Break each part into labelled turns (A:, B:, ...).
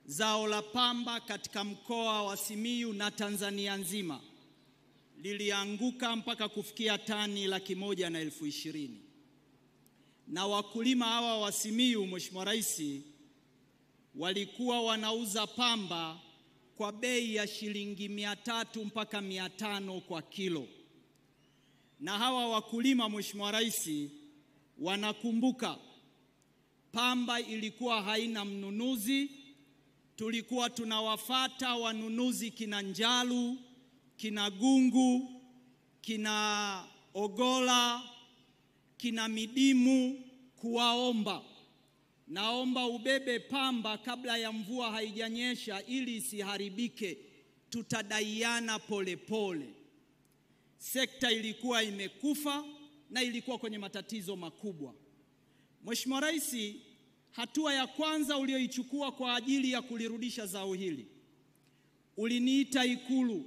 A: Zao la pamba katika mkoa wa Simiyu na Tanzania nzima lilianguka mpaka kufikia tani 120,000. Na wakulima hawa wa Simiyu, Mheshimiwa Rais, walikuwa wanauza pamba kwa bei ya shilingi 300 mpaka 500 kwa kilo. Na hawa wakulima, Mheshimiwa Rais, wanakumbuka pamba ilikuwa haina mnunuzi. Tulikuwa tunawafata wanunuzi kina Njalu, kina Gungu, kina Ogola, kina Midimu kuwaomba, naomba ubebe pamba kabla ya mvua haijanyesha ili isiharibike, tutadaiana polepole. Sekta ilikuwa imekufa na ilikuwa kwenye matatizo makubwa. Mheshimiwa Rais, hatua ya kwanza ulioichukua kwa ajili ya kulirudisha zao hili, uliniita Ikulu,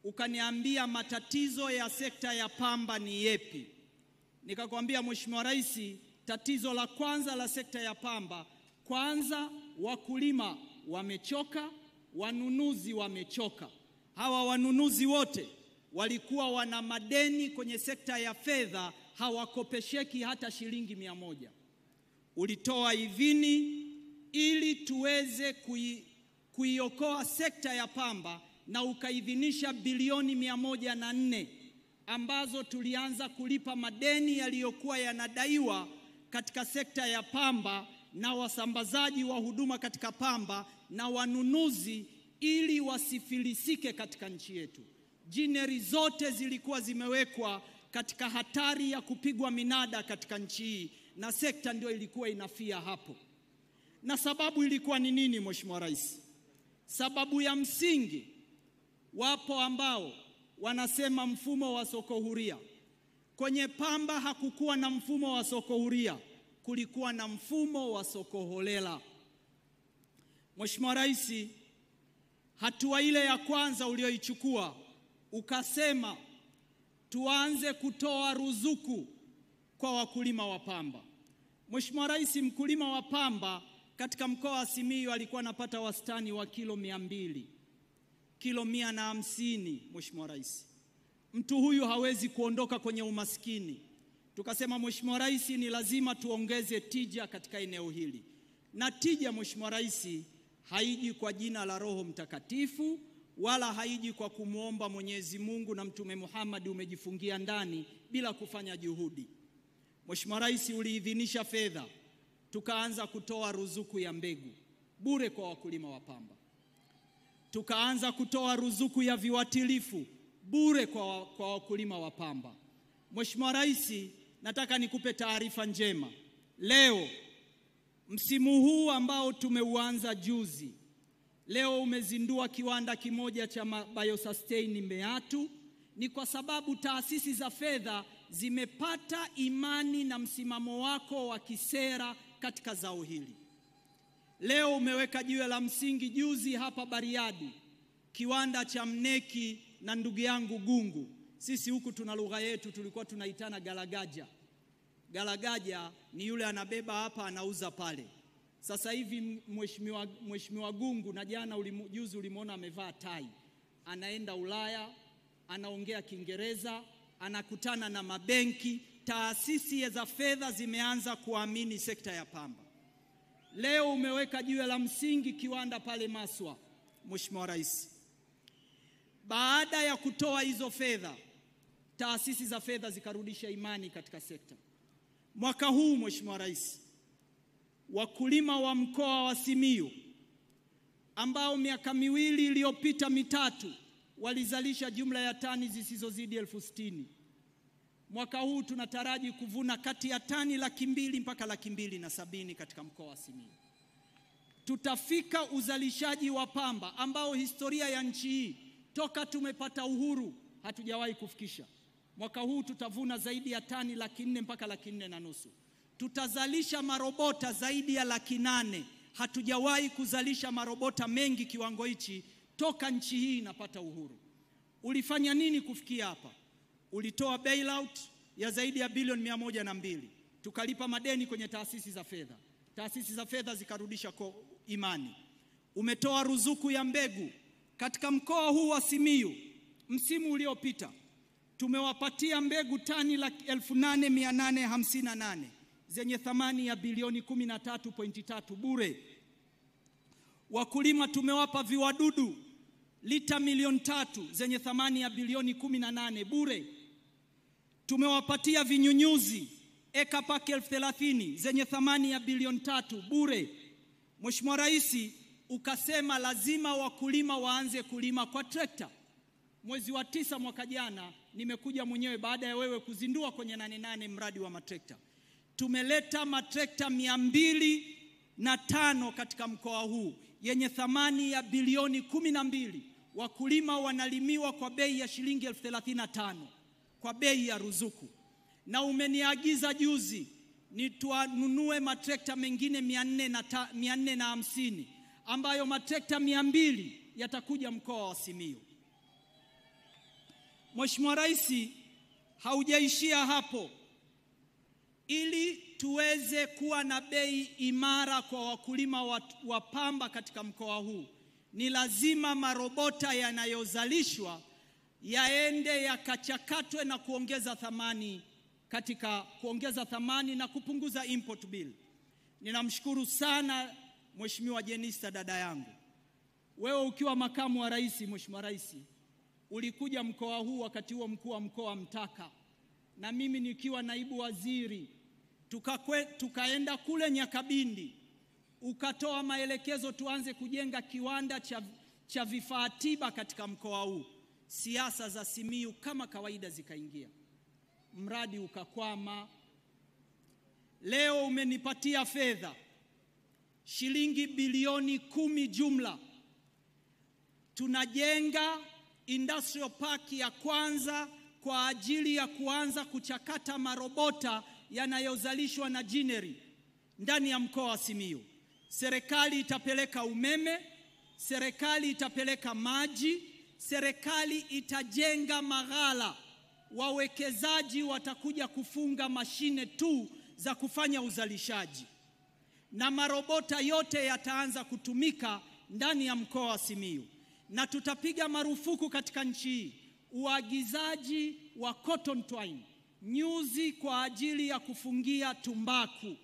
A: ukaniambia matatizo ya sekta ya pamba ni yepi. Nikakwambia, Mheshimiwa Rais, tatizo la kwanza la sekta ya pamba, kwanza wakulima wamechoka, wanunuzi wamechoka. Hawa wanunuzi wote walikuwa wana madeni kwenye sekta ya fedha, hawakopesheki hata shilingi 100. Ulitoa idhini ili tuweze kuiokoa sekta ya pamba na ukaidhinisha bilioni 104 ambazo tulianza kulipa madeni yaliyokuwa yanadaiwa katika sekta ya pamba na wasambazaji wa huduma katika pamba na wanunuzi ili wasifilisike katika nchi yetu. Jineri zote zilikuwa zimewekwa katika hatari ya kupigwa minada katika nchi hii, na sekta ndio ilikuwa inafia hapo. Na sababu ilikuwa ni nini, Mheshimiwa Rais? Sababu ya msingi, wapo ambao wanasema mfumo wa soko huria. Kwenye pamba hakukuwa na mfumo wa soko huria, kulikuwa na mfumo wa soko holela. Mheshimiwa Rais, hatua ile ya kwanza ulioichukua, ukasema tuanze kutoa ruzuku kwa wakulima wa pamba. Mheshimiwa Rais, mkulima wa pamba katika mkoa wa Simiyu alikuwa anapata wastani wa kilo 200, kilo 150. Mheshimiwa Rais, mtu huyu hawezi kuondoka kwenye umaskini. Tukasema, Mheshimiwa Rais, ni lazima tuongeze tija katika eneo hili. Na tija, Mheshimiwa Rais, haiji kwa jina la Roho Mtakatifu wala haiji kwa kumuomba Mwenyezi Mungu na Mtume Muhammad umejifungia ndani bila kufanya juhudi. Mheshimiwa Rais, uliidhinisha fedha, tukaanza kutoa ruzuku ya mbegu bure kwa wakulima wa pamba. Tukaanza kutoa ruzuku ya viuatilifu bure kwa wakulima wa pamba. Mheshimiwa Rais, nataka nikupe taarifa njema. Leo msimu huu ambao tumeuanza juzi, leo umezindua kiwanda kimoja cha Biosustain Meatu. Ni kwa sababu taasisi za fedha zimepata imani na msimamo wako wa kisera katika zao hili. Leo umeweka jiwe la msingi juzi hapa Bariadi, kiwanda cha Mneki na ndugu yangu Gungu. Sisi huku tuna lugha yetu, tulikuwa tunaitana galagaja. Galagaja ni yule anabeba hapa anauza pale. Sasa hivi Mheshimiwa Gungu, na jana juzi ulimuona amevaa tai, anaenda Ulaya, anaongea Kiingereza, anakutana na mabenki. Taasisi za fedha zimeanza kuamini sekta ya pamba. Leo umeweka jiwe la msingi kiwanda pale Maswa, Mheshimiwa Rais. Baada ya kutoa hizo fedha, taasisi za fedha zikarudisha imani katika sekta. Mwaka huu, Mheshimiwa Rais, wakulima wa mkoa wa Simiyu ambao miaka miwili iliyopita mitatu walizalisha jumla ya tani zisizozidi 60,000. Mwaka huu tunataraji kuvuna kati ya tani 200,000 mpaka 270,000 katika mkoa wa Simiyu. Tutafika uzalishaji wa pamba ambao historia ya nchi hii toka tumepata uhuru hatujawahi kufikisha. Mwaka huu tutavuna zaidi ya tani 400,000 mpaka 450,000. Tutazalisha marobota zaidi ya 800,000. Hatujawahi kuzalisha marobota mengi kiwango hichi toka nchi hii inapata uhuru. Ulifanya nini kufikia hapa? Ulitoa bailout ya zaidi ya bilioni 102. Tukalipa madeni kwenye taasisi za fedha. taasisi za fedha zikarudisha kwa imani. Umetoa ruzuku ya mbegu katika mkoa huu wa Simiyu. Msimu uliopita tumewapatia mbegu tani 8,858 zenye thamani ya bilioni 13.3 bure. Wakulima tumewapa viwadudu lita milioni 3 zenye thamani ya bilioni 18 bure. Tumewapatia vinyunyuzi eka pake 30,000 zenye thamani ya bilioni 3 bure. Mheshimiwa Rais, ukasema lazima wakulima waanze kulima kwa trekta. Mwezi wa 9 mwaka jana nimekuja mwenyewe baada ya wewe kuzindua kwenye 88 mradi wa matrekta. Tumeleta matrekta 205 katika mkoa huu yenye thamani ya bilioni 12. Wakulima wanalimiwa kwa bei ya shilingi 35,000 kwa bei ya ruzuku. Na umeniagiza juzi nituanunue matrekta mengine 450 ambayo matrekta 200 yatakuja mkoa wa Simiyu. Mheshimiwa Rais, haujaishia hapo. Ili tuweze kuwa na bei imara kwa wakulima wa pamba katika mkoa huu, ni lazima marobota yanayozalishwa yaende yakachakatwe na kuongeza thamani na kupunguza import bill. Ninamshukuru sana Mheshimiwa Jenista, dada yangu. Wewe ukiwa makamu wa rais, Mheshimiwa Rais, ulikuja mkoa huu wakati huo mkuu wa mkoa Mtaka, na mimi nikiwa naibu waziri, tukaenda kule Nyakabindi, ukatoa maelekezo tuanze kujenga kiwanda cha vifaa tiba katika mkoa huu. Siasa za Simiyu kama kawaida zikaingia, mradi ukakwama. Leo umenipatia fedha shilingi bilioni 10 jumla. Tunajenga industrial park ya kwanza kwa ajili ya kuanza kuchakata marobota yanayozalishwa na Jineri ndani ya mkoa wa Simiyu. Serikali itapeleka umeme, serikali itapeleka maji, serikali itajenga maghala. Wawekezaji watakuja kufunga mashine tu za kufanya uzalishaji, na marobota yote yataanza kutumika ndani ya mkoa wa Simiyu. Na tutapiga marufuku katika nchi hii uagizaji wa cotton twine, nyuzi kwa ajili ya kufungia tumbaku.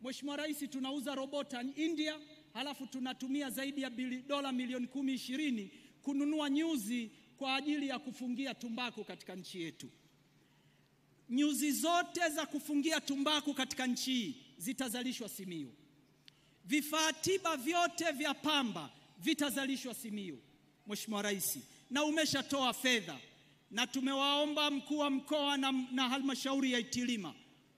A: Mheshimiwa Rais, tunauza robota India, halafu tunatumia zaidi ya dola milioni 10-20 kununua nyuzi kwa ajili ya kufungia tumbaku katika nchi yetu. Nyuzi zote za kufungia tumbaku katika nchi hii zitazalishwa Simiyu. Vifaa tiba vyote vya pamba vitazalishwa Simiyu, Mheshimiwa Rais, na umeshatoa fedha. Na tumewaomba mkuu wa mkoa na halmashauri ya Itilima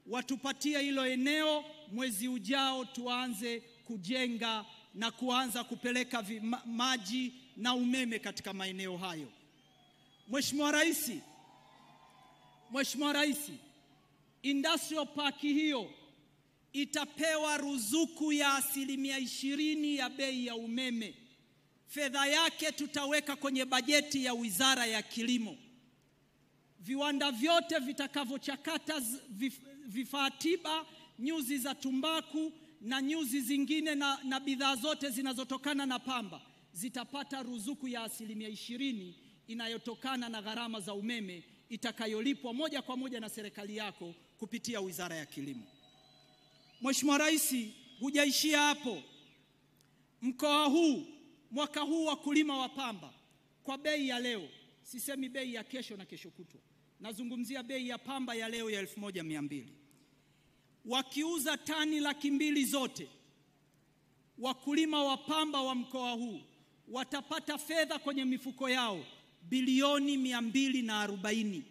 A: watupatie hilo eneo. Mwezi ujao tuanze kujenga na kuanza kupeleka maji na umeme katika maeneo hayo. Mheshimiwa Rais, industrial park hiyo itapewa ruzuku ya 20% ya bei ya umeme. Fedha yake tutaweka kwenye bajeti ya Wizara ya Kilimo. Viwanda vyote vitakavyochakata vifaa tiba, nyuzi za tumbaku na nyuzi zingine na bidhaa zote zinazotokana na pamba zitapata ruzuku ya 20% inayotokana na gharama za umeme itakayolipwa moja kwa moja na serikali yako kupitia Wizara ya Kilimo. Mheshimiwa Rais, hujaishia hapo. Mkoa huu mwaka huu wakulima wa pamba kwa bei ya leo, sisemi bei ya kesho na kesho kutwa, nazungumzia bei ya pamba ya leo ya 1,200. Wakiuza tani 200,000 zote, wakulima wa pamba wa mkoa huu watapata fedha kwenye mifuko yao bilioni 240.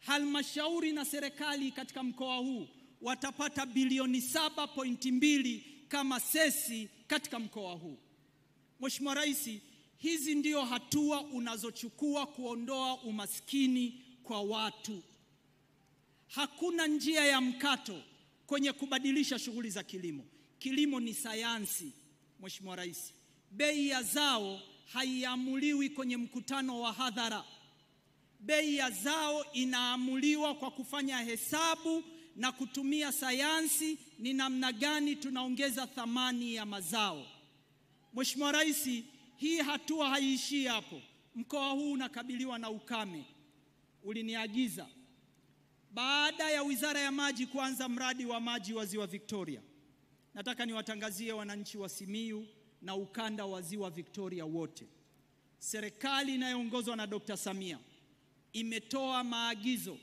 A: Halmashauri na serikali katika mkoa huu watapata bilioni 7.2 kama sesi katika mkoa huu. Mheshimiwa Rais, hizi ndio hatua unazochukua kuondoa umaskini kwa watu. Hakuna njia ya mkato kwenye kubadilisha shughuli za kilimo. Kilimo ni sayansi, Mheshimiwa Rais. Bei ya zao haiamuliwi kwenye mkutano wa hadhara. Bei ya zao inaamuliwa kwa kufanya hesabu na kutumia sayansi ni namna gani tunaongeza thamani ya mazao. Mheshimiwa Rais, hii hatua haiishii hapo. Mkoa huu unakabiliwa na ukame. Uliniagiza baada ya Wizara ya Maji kuanza mradi wa maji wa Ziwa Victoria. Nataka niwatangazie wananchi wa Simiyu na ukanda wa Ziwa Victoria wote, serikali inayoongozwa na Dr. Samia imetoa maagizo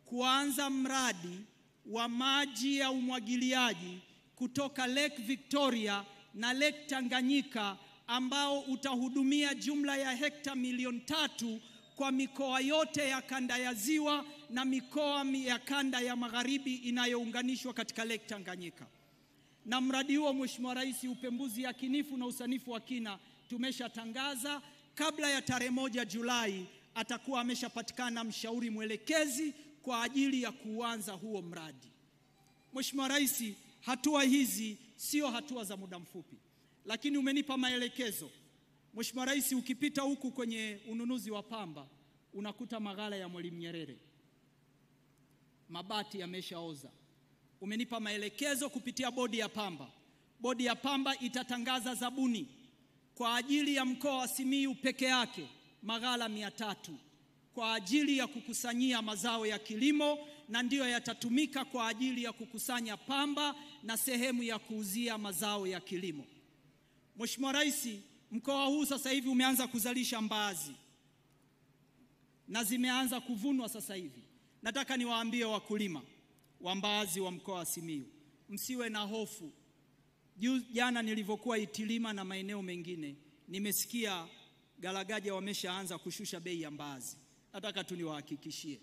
A: kuanza mradi wa maji ya umwagiliaji kutoka Lake Victoria na Lake Tanganyika ambao utahudumia jumla ya hekta milioni 3 kwa mikoa yote ya kanda ya Ziwa na mikoa ya kanda ya Magharibi inayounganishwa katika Lake Tanganyika. Na mradi huo, Mheshimiwa Rais, upembuzi yakinifu na usanifu wa kina tumeshatangaza. Kabla ya tarehe 1 Julai atakuwa ameshapatikana mshauri mwelekezi kwa ajili ya kuanza huo mradi. Mheshimiwa Rais, hatua hizi sio hatua za muda mfupi, lakini umenipa maelekezo. Mheshimiwa Rais, ukipita huku kwenye ununuzi wa pamba unakuta maghala ya Mwalimu Nyerere, mabati yameshaoza. Umenipa maelekezo kupitia bodi ya pamba. Bodi ya pamba itatangaza zabuni kwa ajili ya mkoa wa Simiyu peke yake maghala 300 kwa ajili ya kukusanyia mazao ya kilimo, na ndiyo yatatumika kwa ajili ya kukusanya pamba na sehemu ya kuuzia mazao ya kilimo. Mheshimiwa Rais, mkoa huu sasa hivi umeanza kuzalisha mbaazi na zimeanza kuvunwa sasa hivi. Nataka niwaambie wakulima wa mbaazi wa mkoa wa Simiyu, msiwe na hofu. Jana nilivyokuwa Itilima na maeneo mengine, nimesikia Galagaja wameshaanza kushusha bei ya mbaazi. Nataka tu niwahakikishie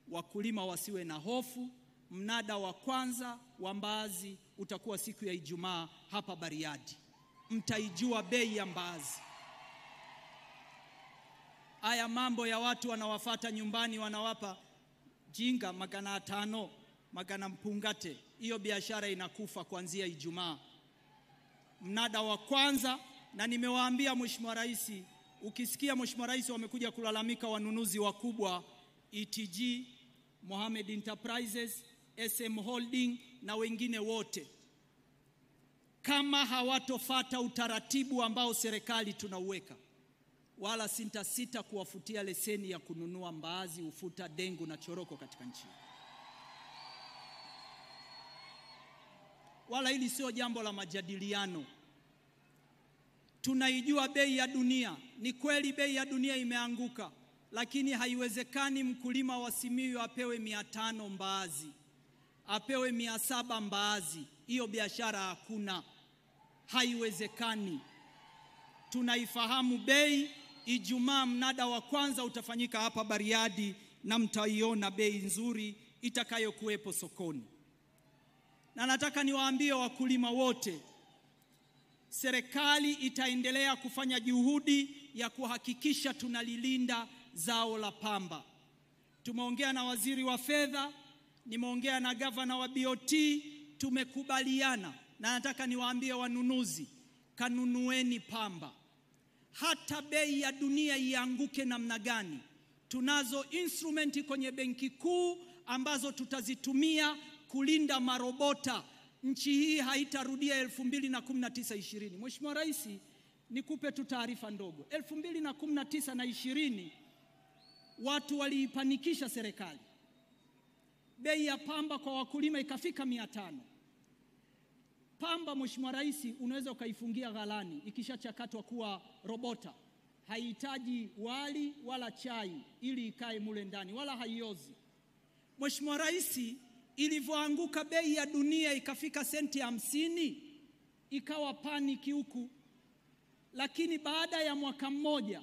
A: wakulima wasiwe na hofu. Mnada wa kwanza wa mbaazi utakuwa siku ya Ijumaa hapa Bariadi. Mtaijua bei ya mbaazi. Haya mambo ya watu wanawafata nyumbani wanawapa jinga magana 5, magana mpungate, hiyo biashara inakufa kuanzia Ijumaa. Mnada wa kwanza, na nimewaambia Mheshimiwa Rais, ukisikia Mheshimiwa Rais wamekuja kulalamika wanunuzi wakubwa ETG, Mohamed Enterprises, SM Holding na wengine wote, kama hawatofata utaratibu ambao serikali tunauweka, wala sintasita kuwafutia leseni ya kununua mbaazi, ufuta, dengu na choroko katika nchi. Wala hili sio jambo la majadiliano. Tunaijua bei ya dunia. Ni kweli bei ya dunia imeanguka, lakini haiwezekani mkulima wa Simiyu apewe 500 mbaazi, apewe 700 mbaazi. Hiyo biashara hakuna, haiwezekani. Tunaifahamu bei. Ijumaa mnada wa kwanza utafanyika hapa Bariadi na mtaiona bei nzuri itakayokuwepo sokoni. Na nataka niwaambie wakulima wote, serikali itaendelea kufanya juhudi ya kuhakikisha tunalilinda zao la pamba. Tumeongea na waziri wa fedha, nimeongea na gavana wa BOT, tumekubaliana, na nataka niwaambie wanunuzi, kanunueni pamba. Hata bei ya dunia ianguke namna gani, tunazo instrumenti kwenye benki kuu ambazo tutazitumia kulinda marobota. Nchi hii haitarudia 2019-20. Mheshimiwa Rais, nikupe tu taarifa ndogo. 2019 na 20 watu waliipanikisha serikali. Bei ya pamba kwa wakulima ikafika 500. Pamba, Mheshimiwa Rais, unaweza ukaifungia ghalani ikishachakatwa kuwa robota. Haihitaji wali wala chai ili ikae mule ndani, wala haiozi. Mheshimiwa Rais, ilivyoanguka bei ya dunia ikafika senti 50, ikawa paniki huku. Lakini baada ya mwaka mmoja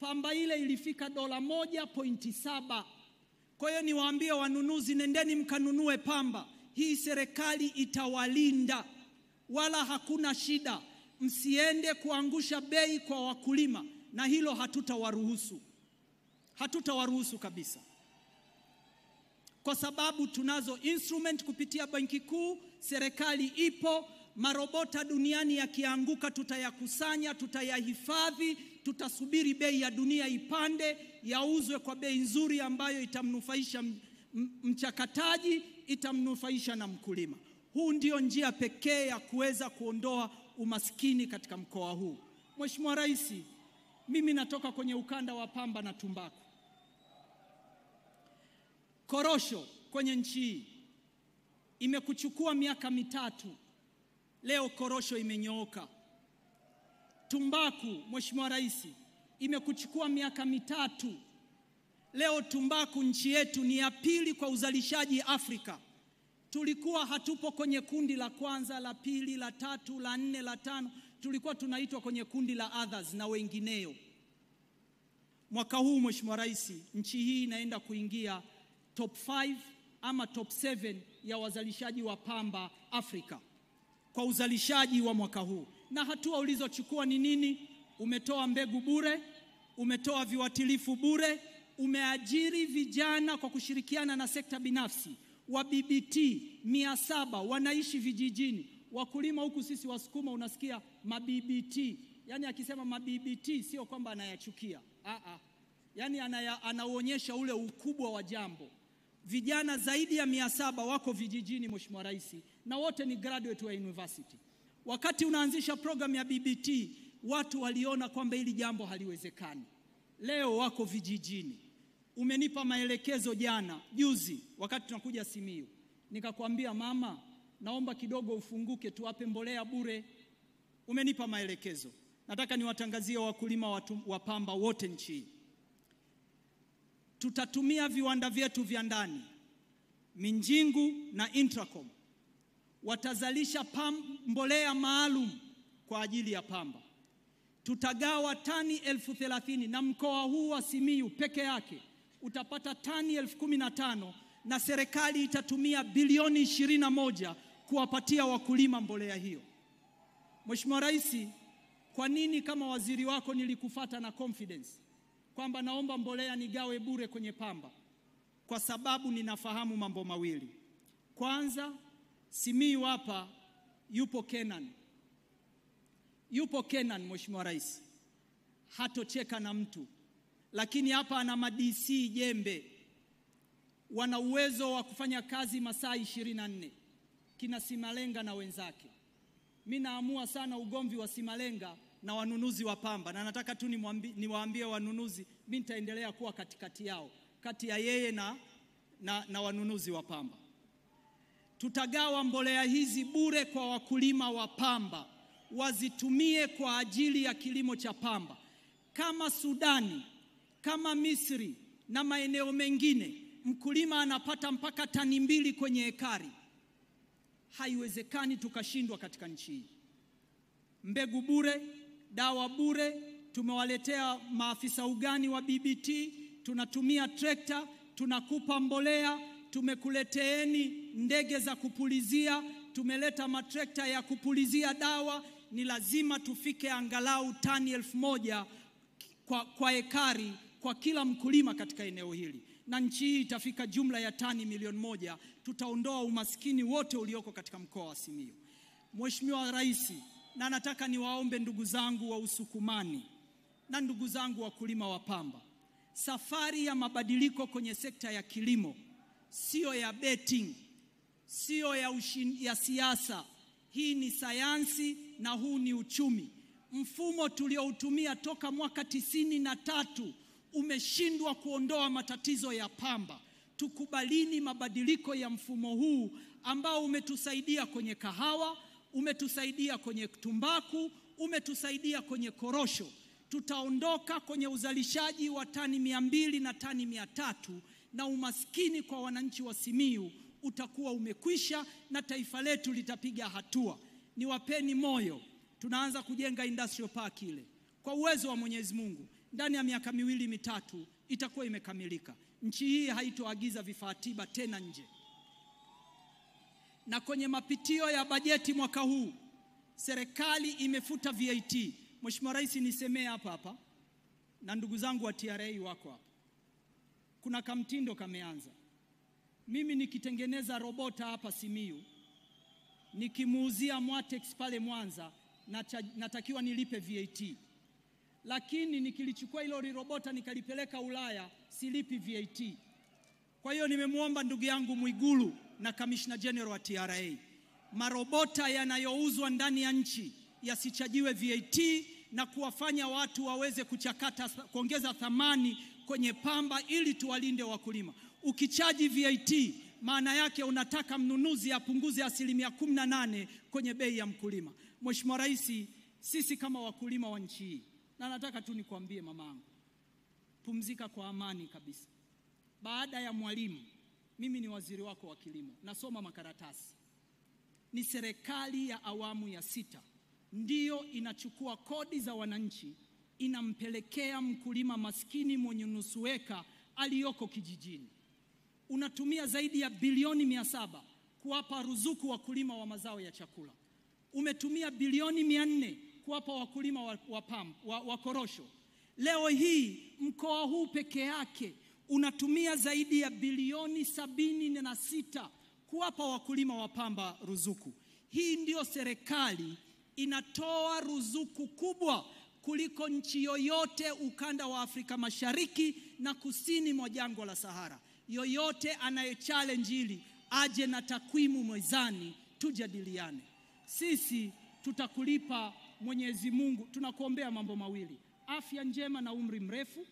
A: pamba ile ilifika $1.7. Kwa hiyo niwaambie wanunuzi, nendeni mkanunue pamba. Hii serikali itawalinda, wala hakuna shida. Msiende kuangusha bei kwa wakulima, na hilo hatutawaruhusu. Hatutawaruhusu kabisa. Kwa sababu tunazo instrument kupitia benki kuu, serikali ipo. Marobota duniani yakianguka tutayakusanya, tutayahifadhi, tutasubiri bei ya dunia ipande, yauzwe kwa bei nzuri ambayo itamnufaisha mchakataji, itamnufaisha na mkulima. Huu ndio njia pekee ya kuweza kuondoa umaskini katika mkoa huu. Mheshimiwa Rais, mimi natoka kwenye ukanda wa pamba na tumbaku. Korosho kwenye nchi hii imekuchukua miaka mitatu, leo korosho imenyooka. Tumbaku, Mheshimiwa Rais, imekuchukua miaka mitatu, leo tumbaku nchi yetu ni ya pili kwa uzalishaji Afrika. Tulikuwa hatupo kwenye kundi la kwanza, la pili, la tatu, la nne, la tano. Tulikuwa tunaitwa kwenye kundi la others na wengineo. Mwaka huu Mheshimiwa Rais, nchi hii inaenda kuingia top 5 ama top 7 ya wazalishaji wa pamba Afrika kwa uzalishaji wa mwaka huu. Na hatua ulizochukua ni nini? Umetoa mbegu bure, umetoa viuatilifu bure, umeajiri vijana kwa kushirikiana na sekta binafsi wa BBT 700 wanaishi vijijini. Wakulima huku sisi Wasukuma unasikia maBBT. Yaani akisema maBBT sio kwamba anayachukia. Yaani anaonyesha ule ukubwa wa jambo. Vijana zaidi ya 700 wako vijijini Mheshimiwa Rais, na wote ni graduate wa university. Wakati unaanzisha program ya BBT, watu waliona kwamba hili jambo haliwezekani. Leo wako vijijini. Umenipa maelekezo juzi wakati tunakuja Simiyu. Nikakwambia mama, naomba kidogo ufunguke tuwape mbolea bure. Umenipa maelekezo. Nataka niwatangazie wakulima wa pamba wote nchi. Tutatumia viwanda vyetu vya ndani, Minjingu na Intracom. Watazalisha mbolea maalum kwa ajili ya pamba. Tutagawa tani 30,000 na mkoa huu wa Simiyu peke yake utapata tani 15,000 na serikali itatumia bilioni 21 kuwapatia wakulima mbolea hiyo. Mheshimiwa Rais, kwa nini kama waziri wako nilikufuata na confidence kwamba naomba mbolea nigawe bure kwenye pamba? Kwa sababu ninafahamu mambo mawili. Kwanza, Simiyu hapa yupo Kenan Mheshimiwa Rais. Hatocheka na mtu. Lakini hapa ana madc jembe. Wana uwezo wa kufanya kazi masaa 24. Kina Simalenga na wenzake. Mimi naamua sana ugomvi wa Simalenga na wanunuzi wa pamba, na nataka tu niwaambie wanunuzi, mimi nitaendelea kuwa katikati yao, kati ya yeye na wanunuzi wa pamba. Tutagawa mbolea hizi bure kwa wakulima wa pamba, wazitumie kwa ajili ya kilimo cha pamba. Kama Sudani, kama Misri na maeneo mengine, mkulima anapata mpaka tani 2 kwenye ekari. Haiwezekani tukashindwa katika nchi hii. Mbegu bure, dawa bure, tumewaletea maafisa ugani wa BBT, tunatumia trekta, tunakupa mbolea, tumekuleteeni ndege za kupulizia, tumeleta matrekta ya kupulizia dawa. Ni lazima tufike angalau tani 1,000 kwa ekari kwa kila mkulima katika eneo hili. Na nchi hii itafika jumla ya tani 1,000,000. Tutaondoa umaskini wote ulioko katika mkoa wa Simiyu. Mheshimiwa Rais, na nataka niwaombe ndugu zangu wa Usukumani na ndugu zangu wakulima wa pamba, safari ya mabadiliko kwenye sekta ya kilimo sio ya betting, sio ya siasa. Hii ni sayansi na huu ni uchumi. Mfumo tulioutumia toka mwaka 93 umeshindwa kuondoa matatizo ya pamba. Tukubalini mabadiliko ya mfumo huu ambao umetusaidia kwenye kahawa, umetusaidia kwenye tumbaku, umetusaidia kwenye korosho. Tutaondoka kwenye uzalishaji wa tani 200 na tani 300, na umaskini kwa wananchi wa Simiyu utakuwa umekwisha na taifa letu litapiga hatua. Niwapeni moyo, tunaanza kujenga industrial park ile. Kwa uwezo wa Mwenyezi Mungu, ndani ya miaka 2 mitatu itakuwa imekamilika. Nchi hii haitoagiza vifaa tiba tena nje. Na kwenye mapitio ya bajeti mwaka huu, serikali imefuta VAT. Mheshimiwa Rais, nisemee hapa na ndugu zangu wa TRA wako hapa. Kuna kamtindo kameanza. Mimi nikitengeneza robota hapa Simiyu, nikimuuzia Mwatex pale Mwanza, natakiwa nilipe VAT. Lakini nikilichukua hilo robota nikalipeleka Ulaya, silipi VAT. Kwa hiyo nimemwomba ndugu yangu Mwigulu na Commissioner General wa TRA, marobota yanayouzwa ndani ya nchi yasichajiwe VAT na kuwafanya watu waweze kuchakata, kuongeza thamani kwenye pamba ili tuwalinde wakulima. Ukichaji VAT maana yake unataka mnunuzi apunguze 18% kwenye bei ya mkulima. Mheshimiwa Rais, sisi kama wakulima wa nchi hii, na nataka tu nikwambie mamangu, pumzika kwa amani kabisa. Baada ya Mwalimu, mimi ni waziri wako wa kilimo, nasoma makaratasi. Ni serikali ya awamu ya 6 ndiyo inachukua kodi za wananchi, inampelekea mkulima maskini mwenye nusu eka aliyoko kijijini. Unatumia zaidi ya bilioni 700 kuwapa ruzuku wakulima wa mazao ya chakula. Umetumia bilioni 400 kuwapa wakulima wa korosho. Leo hii mkoa huu peke yake unatumia zaidi ya bilioni 76 kuwapa wakulima wa pamba ruzuku. Hii ndio serikali inatoa ruzuku kubwa kuliko nchi yoyote ukanda wa Afrika Mashariki na kusini mwa jangwa la Sahara. Yoyote anaye-challenge hili aje na takwimu mezani tujadiliane. Sisi tutakulipa Mwenyezi Mungu. Tunakuombea mambo mawili: afya njema na umri mrefu.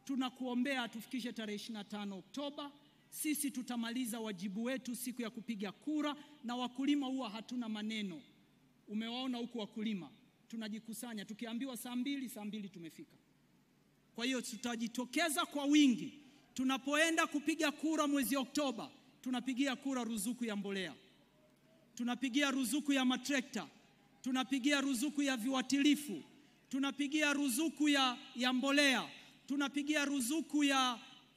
A: Tunakuombea tufikishe tarehe 25 Oktoba. Sisi tutamaliza wajibu wetu siku ya kupiga kura, na wakulima huwa hatuna maneno. Umewaona huku wakulima tunajikusanya, tukiambiwa saa 2 tumefika. Kwa hiyo tutajitokeza kwa wingi. Tunapoenda kupiga kura mwezi Oktoba, tunapigia kura ruzuku ya mbolea, tunapigia ruzuku ya matrekta, tunapigia ruzuku ya viuatilifu, tunapigia ruzuku ya mbolea, tunapigia ruzuku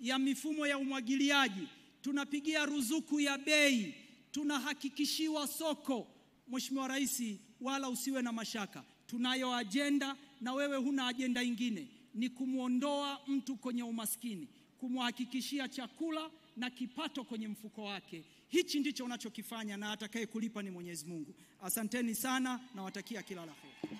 A: ya mifumo ya umwagiliaji, tunapigia ruzuku ya bei, tunahakikishiwa soko. Mheshimiwa Rais, wala usiwe na mashaka, tunayo ajenda na wewe huna ajenda ingine, ni kumuondoa mtu kwenye umaskini, kumhakikishia chakula na kipato kwenye mfuko wake. Hichi ndicho unachokifanya, na atakaye kulipa ni Mwenyezi Mungu. Asanteni sana na watakia kila la heri.